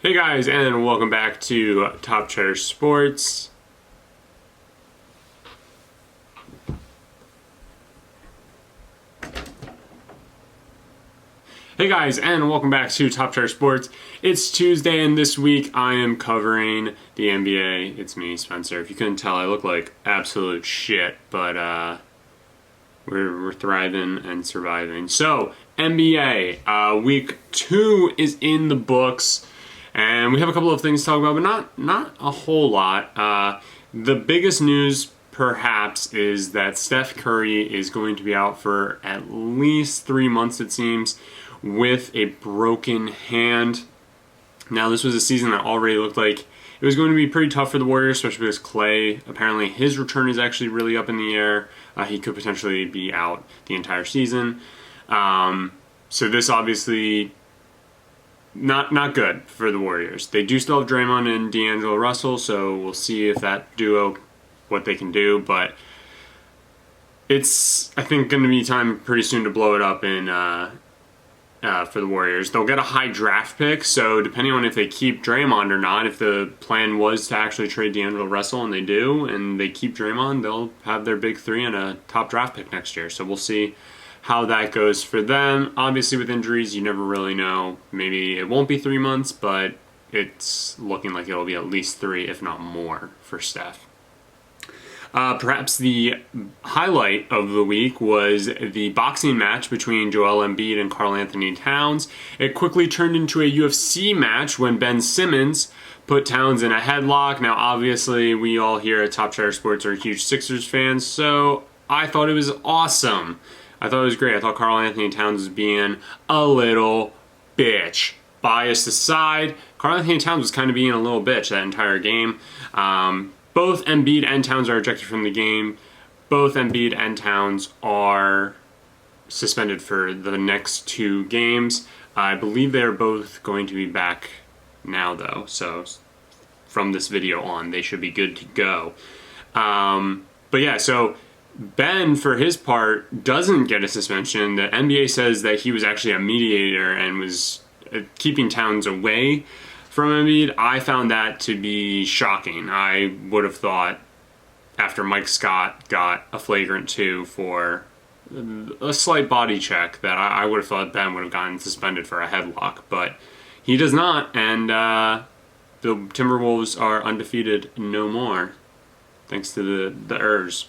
Hey guys, and welcome back to Top Cheddar Sports. Hey guys, and welcome back to Top Cheddar Sports. It's Tuesday, and this week I am covering the NBA. It's me, Spencer. If you couldn't tell, I look like absolute shit, but we're thriving and surviving. So, NBA, week 2 is in the books. And we have a couple of things to talk about, but not a whole lot. The biggest news, perhaps, is that Steph Curry is going to be out for at least 3 months, it seems, with a broken hand. Now, this was a season that already looked like it was going to be pretty tough for the Warriors, especially because Klay, apparently his return is actually really up in the air. He could potentially be out the entire season. So this obviously... Not good for the Warriors. They do still have Draymond and D'Angelo Russell, so we'll see if that duo, what they can do. But it's, I think, going to be time pretty soon to blow it up in for the Warriors. They'll get a high draft pick, so depending on if they keep Draymond or not, if the plan was to actually trade D'Angelo Russell, and they do, and they keep Draymond, they'll have their big three and a top draft pick next year. So we'll see how that goes for them. Obviously, with injuries, you never really know. Maybe it won't be 3 months, but it's looking like it'll be at least 3, if not more, for Steph. Perhaps the highlight of the week was the boxing match between Joel Embiid and Karl Anthony Towns. It quickly turned into a UFC match when Ben Simmons put Towns in a headlock. Now, obviously, we all here at Top Cheddar Sports are huge Sixers fans, so I thought it was awesome. I thought it was great. I thought Karl Anthony Towns was being a little bitch. Bias aside, Karl Anthony Towns was kind of being a little bitch that entire game. Both Embiid and Towns are ejected from the game. Both Embiid and Towns are suspended for the next 2 games. I believe they're both going to be back now, though. So from this video on, they should be good to go. But yeah, so Ben, for his part, doesn't get a suspension. The NBA says that he was actually a mediator and was keeping Towns away from Embiid. I found that to be shocking. I would have thought, after Mike Scott got a flagrant 2 for a slight body check, that I would have thought Ben would have gotten suspended for a headlock. But he does not, and the Timberwolves are undefeated no more, thanks to the Ers.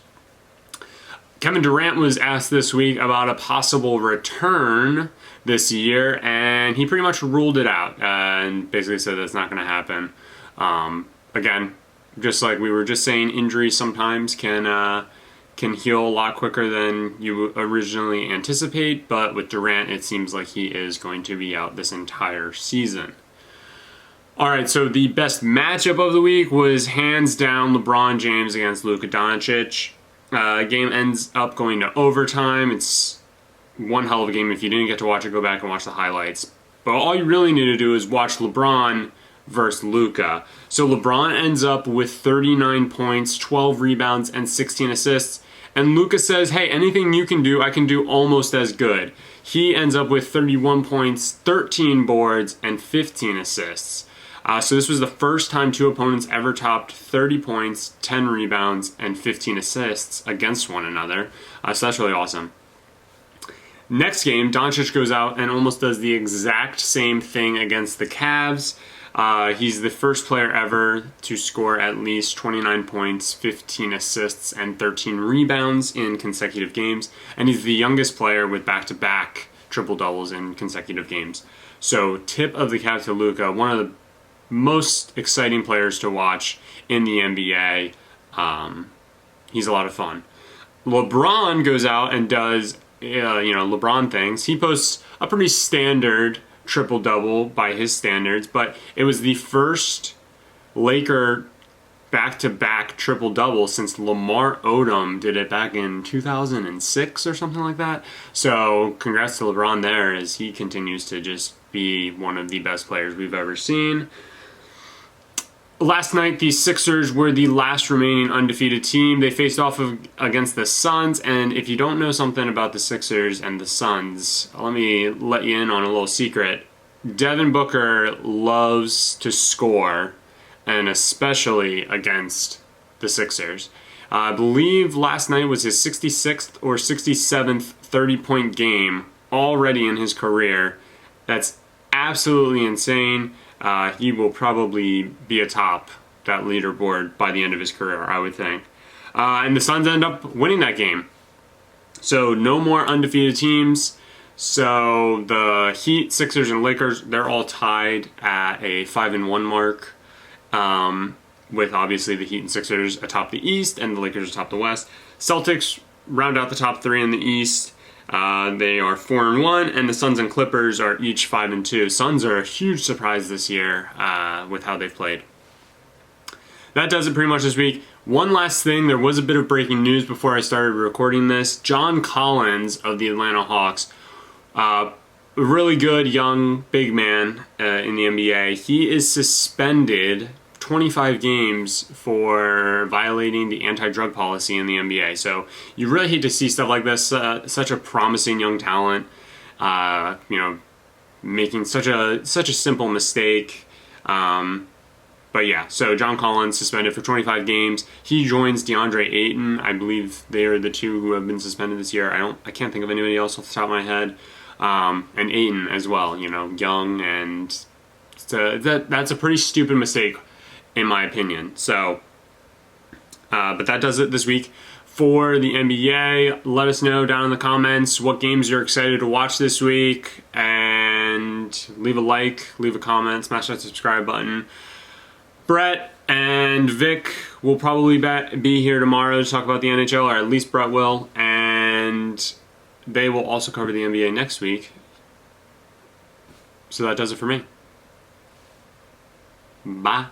Kevin Durant was asked this week about a possible return this year, and he pretty much ruled it out and basically said that's not going to happen. Again, just like we were just saying, injuries sometimes can heal a lot quicker than you originally anticipate, but with Durant, it seems like he is going to be out this entire season. All right, so the best matchup of the week was hands down LeBron James against Luka Doncic. Game ends up going to overtime. It's one hell of a game. If you didn't get to watch it, go back and watch the highlights. But all you really need to do is watch LeBron versus Luka. So LeBron ends up with 39 points, 12 rebounds, and 16 assists. And Luka says, hey, anything you can do, I can do almost as good. He ends up with 31 points, 13 boards, and 15 assists. So this was the first time 2 opponents ever topped 30 points, 10 rebounds, and 15 assists against one another. So that's really awesome. Next game, Doncic goes out and almost does the exact same thing against the Cavs. He's the first player ever to score at least 29 points, 15 assists, and 13 rebounds in consecutive games. And he's the youngest player with back-to-back triple-doubles in consecutive games. So tip of the cap to Luka, one of the most exciting players to watch in the NBA. He's a lot of fun. LeBron goes out and does LeBron things. He posts a pretty standard triple-double by his standards, but it was the first Laker back-to-back triple-double since Lamar Odom did it back in 2006 or something like that. So congrats to LeBron there, as he continues to just be one of the best players we've ever seen. Last night, the Sixers were the last remaining undefeated team. They faced off against the Suns, and if you don't know something about the Sixers and the Suns, let me let you in on a little secret. Devin Booker loves to score, and especially against the Sixers. I believe last night was his 66th or 67th 30-point game already in his career. That's absolutely insane. He will probably be atop that leaderboard by the end of his career, I would think. And the Suns end up winning that game. So no more undefeated teams. So the Heat, Sixers, and Lakers, they're all tied at a 5-1 mark. With obviously the Heat and Sixers atop the East and the Lakers atop the West. Celtics round out the top three in the East. They are 4-1, and the Suns and Clippers are each 5-2. Suns are a huge surprise this year with how they've played. That does it pretty much this week. One last thing, there was a bit of breaking news before I started recording this. John Collins of the Atlanta Hawks, a really good young big man in the NBA. He is suspended 25 games for violating the anti-drug policy in the NBA. So you really hate to see stuff like this. Such a promising young talent, making such a simple mistake. But yeah, so John Collins suspended for 25 games. He joins DeAndre Ayton. I believe they are the two who have been suspended this year. I can't think of anybody else off the top of my head. And Ayton as well. Young, and that's a pretty stupid mistake, in my opinion. So, but that does it this week for the NBA. Let us know down in the comments what games you're excited to watch this week, and leave a like, leave a comment, smash that subscribe button. Brett and Vic will probably be here tomorrow to talk about the NHL, or at least Brett will, and they will also cover the NBA next week. So that does it for me. Bye.